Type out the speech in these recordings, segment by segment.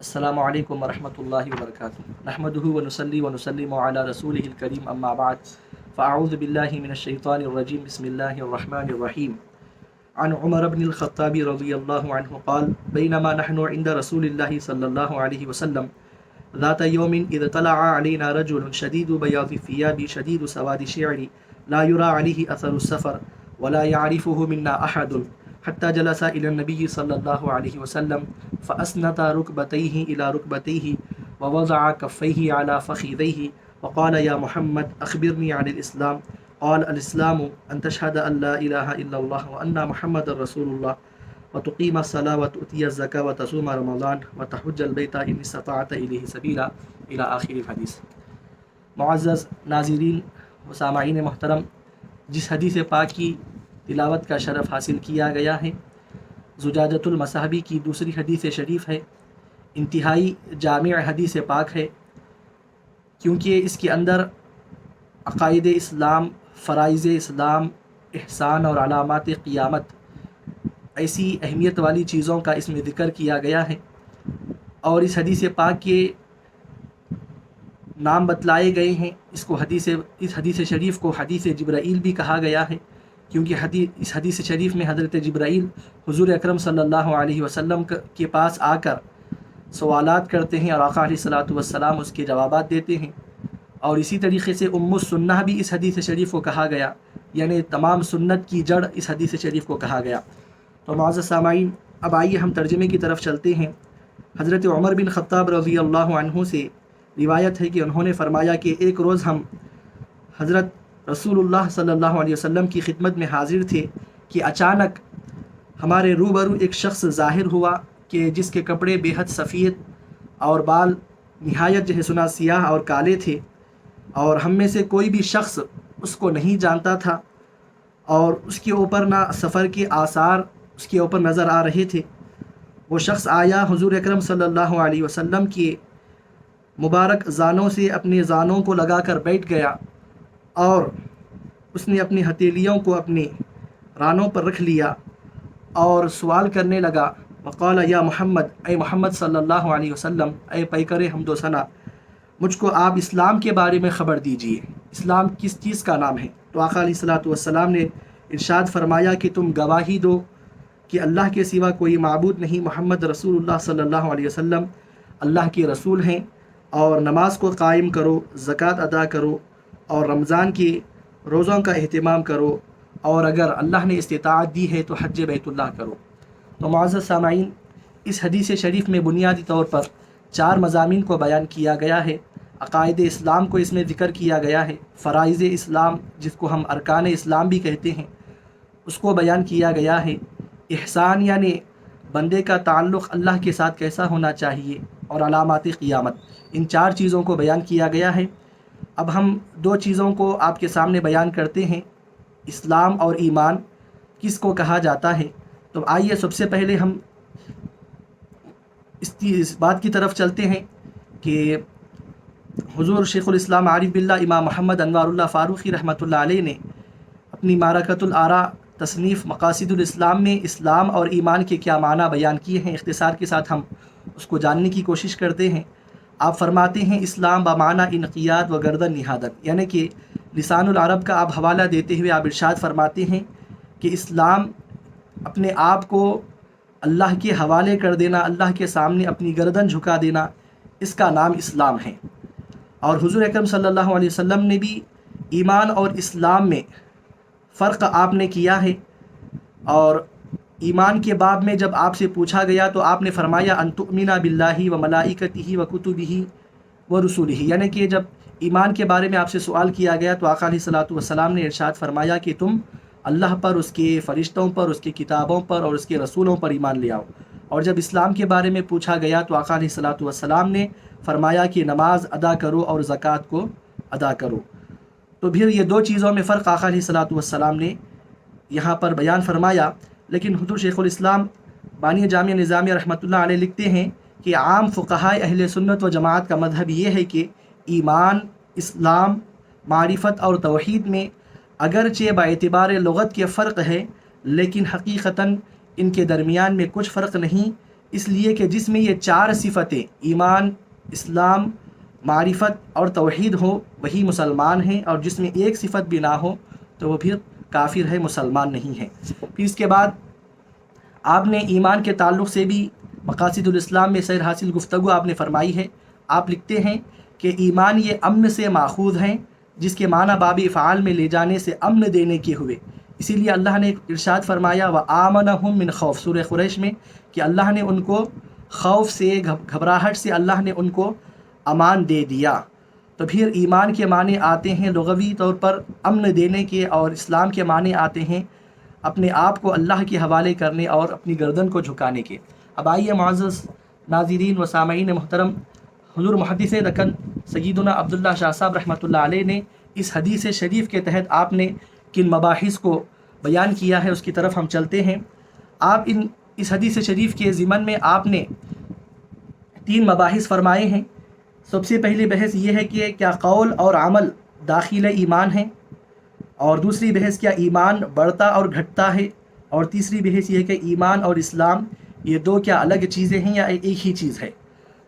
السلام علیکم ورحمۃ اللہ وبرکاتہ نحمدہ ونصلی ونسلم علی رسولہ الکریم اما بعد فاعوذ باللہ من الشیطان الرجیم بسم اللہ الرحمن الرحیم عن عمر بن الخطاب رضی اللہ عنہ قال بینما نحن عند رسول اللہ صلی اللہ علیہ وسلم ذات يوم اذ طلع علينا رجل شديد بياض الثياب شديد سواد الشعر لا يرى عليه اثر السفر ولا يعرفه منا احد حتى جلس إلى النبي صلى الله عليه وسلم فأسند ركبتيه إلى ركبتيه ووضع كفيه على فخذيه وقال يا محمد أخبرني عن الإسلام قال الإسلام أن تشهد أن لا إله إلا الله وأن محمد رسول الله وتقيم الصلاة وتؤتي الزكاة وتصوم رمضان وتحج البيت إن استطعت إليه سبيلا إلى آخر الحديث۔ معزز ناظرین و سامعین محترم، جس حدیث پاک کی تلاوت کا شرف حاصل کیا گیا ہے زجاجۃ المصابیح کی دوسری حدیث شریف ہے۔ انتہائی جامع حدیث پاک ہے کیونکہ اس کے اندر عقائد اسلام، فرائض اسلام، احسان اور علامات قیامت ایسی اہمیت والی چیزوں کا اس میں ذکر کیا گیا ہے، اور اس حدیث پاک کے نام بتلائے گئے ہیں۔ اس حدیث شریف کو حدیث جبرائیل بھی کہا گیا ہے، کیونکہ اس حدیث شریف میں حضرت جبرائیل حضور اکرم صلی اللہ علیہ وسلم کے پاس آ کر سوالات کرتے ہیں اور آقا علیہ الصلاۃ والسلام اس کے جوابات دیتے ہیں۔ اور اسی طریقے سے ام السنہ بھی اس حدیث شریف کو کہا گیا، یعنی تمام سنت کی جڑ اس حدیث شریف کو کہا گیا۔ تو معزز سامعین، اب آئیے ہم ترجمے کی طرف چلتے ہیں۔ حضرت عمر بن خطاب رضی اللہ عنہ سے روایت ہے کہ انہوں نے فرمایا کہ ایک روز ہم حضرت رسول اللہ صلی اللہ علیہ وسلم کی خدمت میں حاضر تھے کہ اچانک ہمارے روبرو ایک شخص ظاہر ہوا کہ جس کے کپڑے بے حد سفید اور بال نہایت سنا سیاہ اور کالے تھے، اور ہم میں سے کوئی بھی شخص اس کو نہیں جانتا تھا، اور اس کے اوپر نہ سفر کے آثار اس کے اوپر نظر آ رہے تھے۔ وہ شخص آیا، حضور اکرم صلی اللہ علیہ وسلم کے مبارک زانوں سے اپنے زانوں کو لگا کر بیٹھ گیا، اور اس نے اپنی ہتھیلیوں کو اپنے رانوں پر رکھ لیا اور سوال کرنے لگا، وقال یا محمد، اے محمد صلی اللہ علیہ وسلم، اے پیکر حمد و ثنا، مجھ کو آپ اسلام کے بارے میں خبر دیجئے، اسلام کس چیز کا نام ہے؟ تو آقا علیہ الصلاۃ والسلام نے ارشاد فرمایا کہ تم گواہی دو کہ اللہ کے سوا کوئی معبود نہیں، محمد رسول اللہ صلی اللہ علیہ وسلم اللہ کے رسول ہیں، اور نماز کو قائم کرو، زکوٰۃ ادا کرو، اور رمضان کے روزوں کا اہتمام کرو، اور اگر اللہ نے استطاعت دی ہے تو حج بیت اللہ کرو۔ تو معزز سامعین، اس حدیث شریف میں بنیادی طور پر 4 مضامین کو بیان کیا گیا ہے۔ عقائد اسلام کو اس میں ذکر کیا گیا ہے، فرائض اسلام جس کو ہم ارکان اسلام بھی کہتے ہیں اس کو بیان کیا گیا ہے، احسان یعنی بندے کا تعلق اللہ کے ساتھ کیسا ہونا چاہیے، اور علامات قیامت، ان 4 چیزوں کو بیان کیا گیا ہے۔ اب ہم 2 چیزوں کو آپ کے سامنے بیان کرتے ہیں، اسلام اور ایمان کس کو کہا جاتا ہے۔ تو آئیے سب سے پہلے ہم اس بات کی طرف چلتے ہیں کہ حضور شیخ الاسلام عارف باللہ امام محمد انوار اللہ فاروقی رحمۃ اللہ علیہ نے اپنی معرکۃ الآراء تصنیف مقاصد الاسلام میں اسلام اور ایمان کے کیا معنی بیان کیے ہیں، اختصار کے ساتھ ہم اس کو جاننے کی کوشش کرتے ہیں۔ آپ فرماتے ہیں اسلام بمعنی انقیاد و گردن نہادت، یعنی کہ لسان العرب کا آپ حوالہ دیتے ہوئے آپ ارشاد فرماتے ہیں کہ اسلام اپنے آپ کو اللہ کے حوالے کر دینا، اللہ کے سامنے اپنی گردن جھکا دینا، اس کا نام اسلام ہے۔ اور حضور اکرم صلی اللہ علیہ وسلم نے بھی ایمان اور اسلام میں فرق آپ نے کیا ہے، اور ایمان کے باب میں جب آپ سے پوچھا گیا تو آپ نے فرمایا ان تؤمن باللہ و ملائکتہ و کتبہ و رسولہ، یعنی کہ جب ایمان کے بارے میں آپ سے سوال کیا گیا تو آقا علیہ الصلاۃ والسلام نے ارشاد فرمایا کہ تم اللہ پر، اس کے فرشتوں پر، اس کی کتابوں پر اور اس کے رسولوں پر ایمان لے آؤ۔ اور جب اسلام کے بارے میں پوچھا گیا تو آقا علیہ الصلاۃ والسلام نے فرمایا کہ نماز ادا کرو اور زکوٰۃ کو ادا کرو۔ تو پھر یہ 2 چیزوں میں فرق آقا علیہ الصلاۃ والسلام نے یہاں پر بیان فرمایا۔ لیکن حضور شیخ الاسلام بانی جامع نظامیہ رحمۃ اللہ علیہ لکھتے ہیں کہ عام فقہائے اہل سنت و جماعت کا مذہب یہ ہے کہ ایمان، اسلام، معرفت اور توحید میں اگرچہ باعتبار لغت کے فرق ہے، لیکن حقیقتاً ان کے درمیان میں کچھ فرق نہیں، اس لیے کہ جس میں یہ 4 صفتیں ایمان، اسلام، معرفت اور توحید ہو وہی مسلمان ہیں، اور جس میں ایک صفت بھی نہ ہو تو وہ پھر کافر ہے، مسلمان نہیں ہے۔ پھر اس کے بعد آپ نے ایمان کے تعلق سے بھی مقاصد الاسلام میں سیر حاصل گفتگو آپ نے فرمائی ہے۔ آپ لکھتے ہیں کہ ایمان یہ امن سے ماخوذ ہیں، جس کے معنی باب افعال میں لے جانے سے امن دینے کے ہوئے، اسی لیے اللہ نے ارشاد فرمایا وَآمَنَهُم مِّن خوف، سورہ قریش میں، کہ اللہ نے ان کو خوف سے، گھبراہٹ سے اللہ نے ان کو امان دے دیا۔ تو پھر ایمان کے معنی آتے ہیں لغوی طور پر امن دینے کے، اور اسلام کے معنی آتے ہیں اپنے آپ کو اللہ کے حوالے کرنے اور اپنی گردن کو جھکانے کے۔ اب آئیے معزز ناظرین و سامعین محترم، حضور محدث دکن سیدنا عبداللہ شاہ صاحب رحمۃ اللہ علیہ نے اس حدیث شریف کے تحت آپ نے کن مباحث کو بیان کیا ہے اس کی طرف ہم چلتے ہیں۔ آپ اس حدیث شریف کے ضمن میں آپ نے 3 مباحث فرمائے ہیں۔ سب سے پہلی بحث یہ ہے کہ کیا قول اور عمل داخل ایمان ہیں، اور دوسری بحث کیا ایمان بڑھتا اور گھٹتا ہے، اور تیسری بحث یہ ہے کہ ایمان اور اسلام یہ 2 کیا الگ چیزیں ہیں یا ایک ہی چیز ہے۔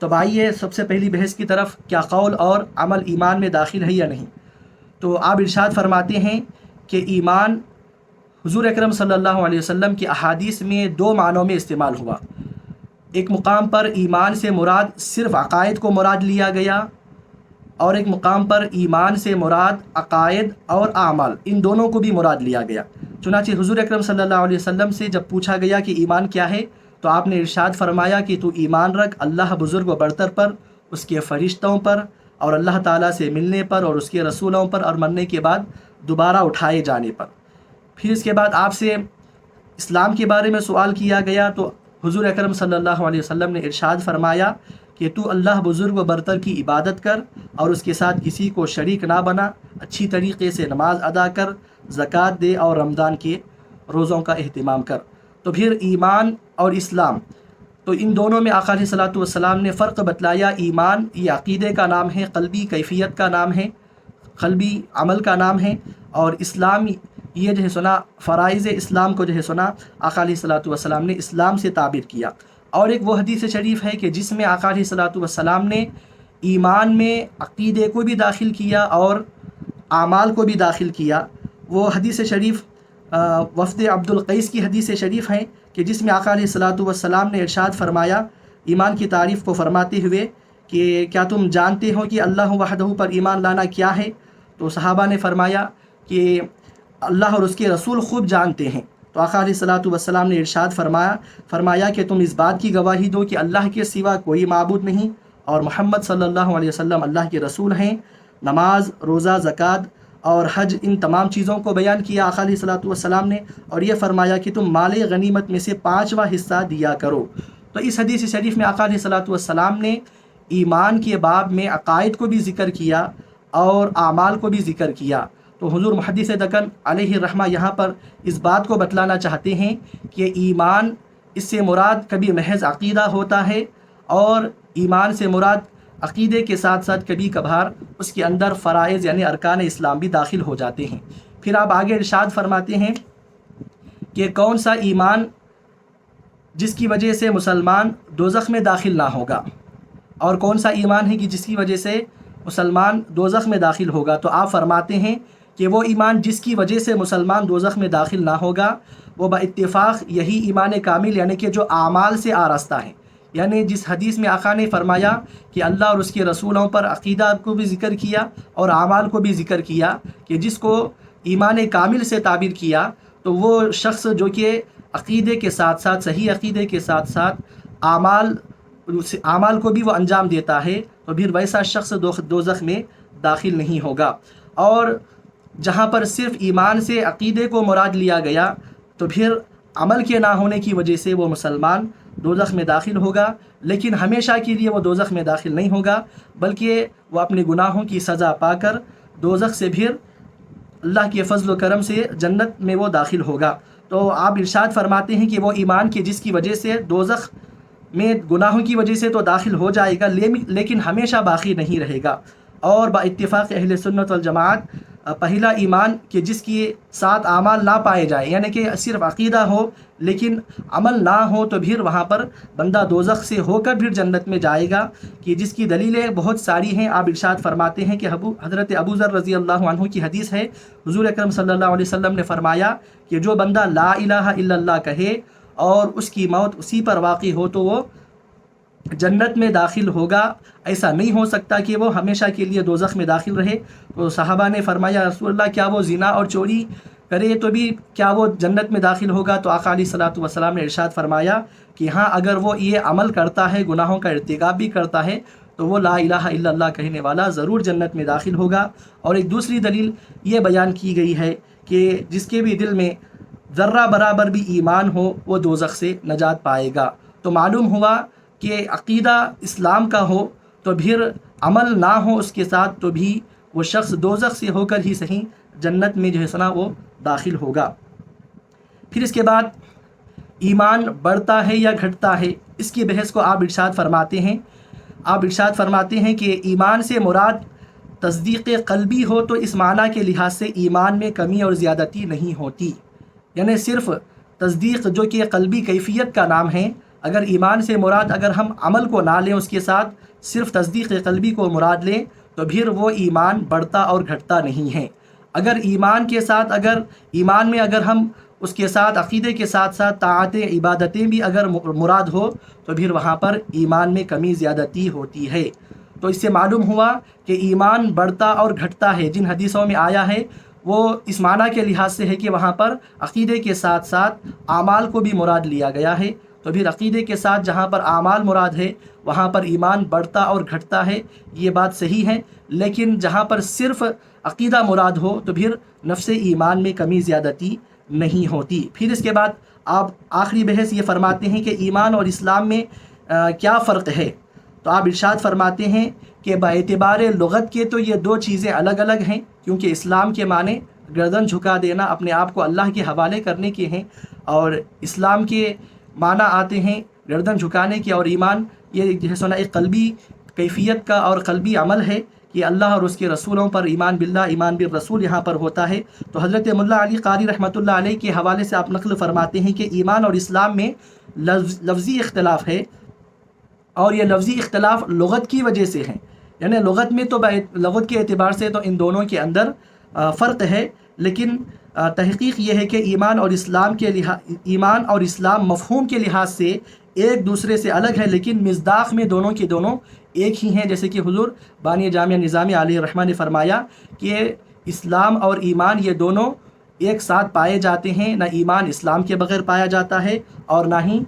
تو آئیے سب سے پہلی بحث کی طرف، کیا قول اور عمل ایمان میں داخل ہے یا نہیں۔ تو آپ ارشاد فرماتے ہیں کہ ایمان حضور اکرم صلی اللہ علیہ وسلم کی احادیث میں 2 معنوں میں استعمال ہوا۔ ایک مقام پر ایمان سے مراد صرف عقائد کو مراد لیا گیا، اور ایک مقام پر ایمان سے مراد عقائد اور اعمال، ان دونوں کو بھی مراد لیا گیا۔ چنانچہ حضور اکرم صلی اللہ علیہ وسلم سے جب پوچھا گیا کہ ایمان کیا ہے، تو آپ نے ارشاد فرمایا کہ تو ایمان رکھ اللہ بزرگ و برتر پر، اس کے فرشتوں پر، اور اللہ تعالیٰ سے ملنے پر، اور اس کے رسولوں پر، اور مرنے کے بعد دوبارہ اٹھائے جانے پر۔ پھر اس کے بعد آپ سے اسلام کے بارے میں سوال کیا گیا، تو حضور اکرم صلی اللہ علیہ وسلم نے ارشاد فرمایا کہ تو اللہ بزرگ و برتر کی عبادت کر، اور اس کے ساتھ کسی کو شریک نہ بنا، اچھی طریقے سے نماز ادا کر، زکوٰۃ دے، اور رمضان کے روزوں کا اہتمام کر۔ تو پھر ایمان اور اسلام، تو ان دونوں میں آقا علیہ الصلوۃ والسلام نے فرق بتلایا۔ ایمان یہ عقیدے کا نام ہے، قلبی کیفیت کا نام ہے، قلبی عمل کا نام ہے، اور اسلام یہ جو ہے سنا فرائض اسلام کو جو ہے سنا آقا علیہ الصلوۃ والسلام نے اسلام سے تعبیر کیا۔ اور ایک وہ حدیث شریف ہے کہ جس میں آقا علیہ الصلوۃ والسلام نے ایمان میں عقیدے کو بھی داخل کیا اور اعمال کو بھی داخل کیا۔ وہ حدیث شریف وفد عبد القیس کی حدیث شریف ہے کہ جس میں آقا علیہ الصلوۃ والسلام نے ارشاد فرمایا ایمان کی تعریف کو فرماتے ہوئے کہ کیا تم جانتے ہو کہ اللہ وحدہ پر ایمان لانا کیا ہے؟ تو صحابہ نے فرمایا کہ اللہ اور اس کے رسول خوب جانتے ہیں۔ تو آقا علیہ الصلوۃ والسلام نے ارشاد فرمایا کہ تم اس بات کی گواہی دو کہ اللہ کے سوا کوئی معبود نہیں، اور محمد صلی اللہ علیہ وسلم اللہ کے رسول ہیں۔ نماز، روزہ، زکوٰۃ اور حج، ان تمام چیزوں کو بیان کیا آقا علیہ الصلوۃ والسلام نے، اور یہ فرمایا کہ تم مال غنیمت میں سے 5واں حصہ دیا کرو۔ تو اس حدیث شریف میں آقا علیہ الصلوۃ والسلام نے ایمان کے باب میں عقائد کو بھی ذکر کیا اور اعمال کو بھی ذکر کیا۔ تو حضور محدث دکن علیہ الرحمہ یہاں پر اس بات کو بتلانا چاہتے ہیں کہ ایمان اس سے مراد کبھی محض عقیدہ ہوتا ہے، اور ایمان سے مراد عقیدے کے ساتھ ساتھ کبھی کبھار اس کے اندر فرائض یعنی ارکان اسلام بھی داخل ہو جاتے ہیں۔ پھر آپ آگے ارشاد فرماتے ہیں کہ کون سا ایمان جس کی وجہ سے مسلمان دوزخ میں داخل نہ ہوگا، اور کون سا ایمان ہے کہ جس کی وجہ سے مسلمان دوزخ میں داخل ہوگا۔ تو آپ فرماتے ہیں کہ وہ ایمان جس کی وجہ سے مسلمان دوزخ میں داخل نہ ہوگا وہ با اتفاق یہی ایمان کامل یعنی کہ جو اعمال سے آراستہ ہے۔ یعنی جس حدیث میں آقا نے فرمایا کہ اللہ اور اس کے رسولوں پر عقیدہ کو بھی ذکر کیا اور اعمال کو بھی ذکر کیا، کہ جس کو ایمان کامل سے تعبیر کیا، تو وہ شخص جو کہ عقیدے کے ساتھ ساتھ صحیح عقیدے کے ساتھ ساتھ اعمال کو بھی وہ انجام دیتا ہے، تو پھر ویسا شخص دوزخ میں داخل نہیں ہوگا۔ اور جہاں پر صرف ایمان سے عقیدے کو مراد لیا گیا، تو پھر عمل کے نہ ہونے کی وجہ سے وہ مسلمان دوزخ میں داخل ہوگا، لیکن ہمیشہ کے لیے وہ دوزخ میں داخل نہیں ہوگا، بلکہ وہ اپنے گناہوں کی سزا پا کر دوزخ سے پھر اللہ کے فضل و کرم سے جنت میں وہ داخل ہوگا۔ تو آپ ارشاد فرماتے ہیں کہ وہ ایمان کے جس کی وجہ سے دوزخ میں گناہوں کی وجہ سے تو داخل ہو جائے گا، لیکن ہمیشہ باقی نہیں رہے گا۔ اور با اتفاق اہل سنت والجماعت پہلا ایمان کہ جس کے ساتھ اعمال نہ پائے جائیں، یعنی کہ صرف عقیدہ ہو لیکن عمل نہ ہو، تو پھر وہاں پر بندہ دوزخ سے ہو کر پھر جنت میں جائے گا، کہ جس کی دلیلیں بہت ساری ہیں۔ آپ ارشاد فرماتے ہیں کہ حضرت ابو ذر رضی اللہ عنہ کی حدیث ہے، حضور اکرم صلی اللہ علیہ وسلم نے فرمایا کہ جو بندہ لا الہ الا اللہ کہے اور اس کی موت اسی پر واقع ہو تو وہ جنت میں داخل ہوگا، ایسا نہیں ہو سکتا کہ وہ ہمیشہ کے لیے دوزخ میں داخل رہے۔ تو صحابہ نے فرمایا رسول اللہ کیا وہ زنا اور چوری کرے تو بھی کیا وہ جنت میں داخل ہوگا؟ تو آقا علیہ الصلوۃ والسلام نے ارشاد فرمایا کہ ہاں، اگر وہ یہ عمل کرتا ہے، گناہوں کا ارتکاب بھی کرتا ہے، تو وہ لا الہ الا اللہ کہنے والا ضرور جنت میں داخل ہوگا۔ اور ایک دوسری دلیل یہ بیان کی گئی ہے کہ جس کے بھی دل میں ذرہ برابر بھی ایمان ہو وہ دوزخ سے نجات پائے گا۔ تو معلوم ہوا کہ عقیدہ اسلام کا ہو تو پھر عمل نہ ہو اس کے ساتھ، تو بھی وہ شخص دوزخ سے ہو کر ہی صحیح جنت میں جو ہے سنا وہ داخل ہوگا۔ پھر اس کے بعد ایمان بڑھتا ہے یا گھٹتا ہے، اس کی بحث کو آپ ارشاد فرماتے ہیں کہ ایمان سے مراد تصدیق قلبی ہو تو اس معنی کے لحاظ سے ایمان میں کمی اور زیادتی نہیں ہوتی، یعنی صرف تصدیق جو کہ قلبی کیفیت کا نام ہے، اگر ایمان سے مراد اگر ہم عمل کو نہ لیں، اس کے ساتھ صرف تصدیق قلبی کو مراد لیں، تو پھر وہ ایمان بڑھتا اور گھٹتا نہیں ہے۔ اگر ایمان کے ساتھ ایمان میں اگر ہم اس کے ساتھ عقیدے کے ساتھ ساتھ طاعتیں عبادتیں بھی اگر مراد ہو، تو پھر وہاں پر ایمان میں کمی زیادتی ہوتی ہے۔ تو اس سے معلوم ہوا کہ ایمان بڑھتا اور گھٹتا ہے، جن حدیثوں میں آیا ہے وہ اس معنی کے لحاظ سے ہے کہ وہاں پر عقیدے کے ساتھ ساتھ اعمال کو بھی مراد لیا گیا ہے۔ تو پھر عقیدے کے ساتھ جہاں پر اعمال مراد ہے وہاں پر ایمان بڑھتا اور گھٹتا ہے، یہ بات صحیح ہے۔ لیکن جہاں پر صرف عقیدہ مراد ہو تو پھر نفس ایمان میں کمی زیادتی نہیں ہوتی۔ پھر اس کے بعد آپ آخری بحث یہ فرماتے ہیں کہ ایمان اور اسلام میں کیا فرق ہے؟ تو آپ ارشاد فرماتے ہیں کہ باعتبار لغت کے تو یہ دو چیزیں الگ الگ ہیں، کیونکہ اسلام کے معنی گردن جھکا دینا، اپنے آپ کو اللہ کے حوالے کرنے کے ہیں، اور اسلام کے معنی آتے ہیں گردن جھکانے کے، اور ایمان یہ جو ہے سنا ایک قلبی کیفیت کا اور قلبی عمل ہے کہ اللہ اور اس کے رسولوں پر ایمان باللہ، ایمان بالرسول یہاں پر ہوتا ہے۔ تو حضرت ملا علی قاری رحمۃ اللہ علیہ کے حوالے سے آپ نقل فرماتے ہیں کہ ایمان اور اسلام میں لفظی اختلاف ہے، اور یہ لفظی اختلاف لغت کی وجہ سے ہے، یعنی لغت میں تو لغت کے اعتبار سے تو ان دونوں کے اندر فرق ہے، لیکن تحقیق یہ ہے کہ ایمان اور اسلام مفہوم کے لحاظ سے ایک دوسرے سے الگ ہے، لیکن مصداق میں دونوں کے دونوں ایک ہی ہیں۔ جیسے کہ حضور بانی جامعہ نظامی علیہ الرحمہ نے فرمایا کہ اسلام اور ایمان یہ دونوں ایک ساتھ پائے جاتے ہیں، نہ ایمان اسلام کے بغیر پایا جاتا ہے اور نہ ہی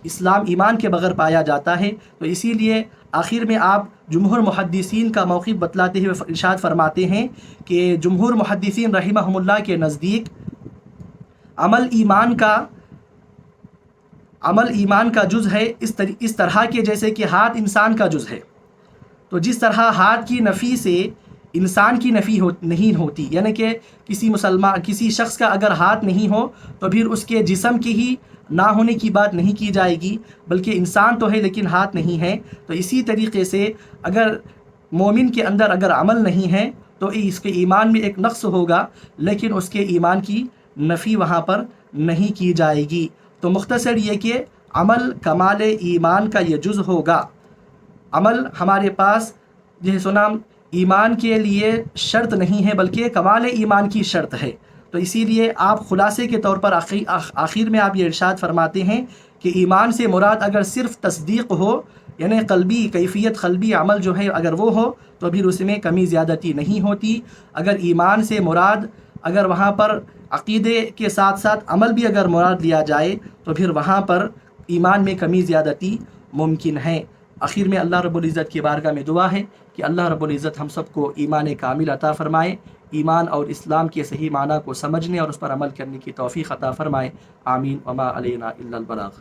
اسلام ایمان کے بغیر پایا جاتا ہے۔ تو اسی لیے آخر میں آپ جمہور محدثین کا موقف بتلاتے ہوئے ارشاد فرماتے ہیں کہ جمہور محدثین رحمہم اللہ کے نزدیک عمل ایمان کا جز ہے، اس طرح کے جیسے کہ ہاتھ انسان کا جز ہے۔ تو جس طرح ہاتھ کی نفی سے انسان کی نفی نہیں ہوتی، یعنی کہ کسی شخص کا اگر ہاتھ نہیں ہو تو پھر اس کے جسم کی ہی نہ ہونے کی بات نہیں کی جائے گی، بلکہ انسان تو ہے لیکن ہاتھ نہیں ہے۔ تو اسی طریقے سے اگر مومن کے اندر اگر عمل نہیں ہے تو اس کے ایمان میں ایک نقص ہوگا، لیکن اس کے ایمان کی نفی وہاں پر نہیں کی جائے گی۔ تو مختصر یہ کہ عمل کمال ایمان کا یہ جز ہوگا۔ عمل ہمارے پاس جو ہے سنا ایمان کے لیے شرط نہیں ہے، بلکہ کمال ایمان کی شرط ہے۔ تو اسی لیے آپ خلاصے کے طور پر آخر میں آپ یہ ارشاد فرماتے ہیں کہ ایمان سے مراد اگر صرف تصدیق ہو، یعنی قلبی کیفیت، قلبی عمل جو ہے اگر وہ ہو تو پھر اس میں کمی زیادتی نہیں ہوتی۔ اگر ایمان سے مراد اگر وہاں پر عقیدے کے ساتھ ساتھ عمل بھی اگر مراد لیا جائے تو پھر وہاں پر ایمان میں کمی زیادتی ممکن ہے۔ آخر میں اللہ رب العزت کی بارگاہ میں دعا ہے کہ اللہ رب العزت ہم سب کو ایمان کامل عطا فرمائے، ایمان اور اسلام کے صحیح معنی کو سمجھنے اور اس پر عمل کرنے کی توفیق عطا فرمائے۔ آمین۔ وما علینا الا البلاغ۔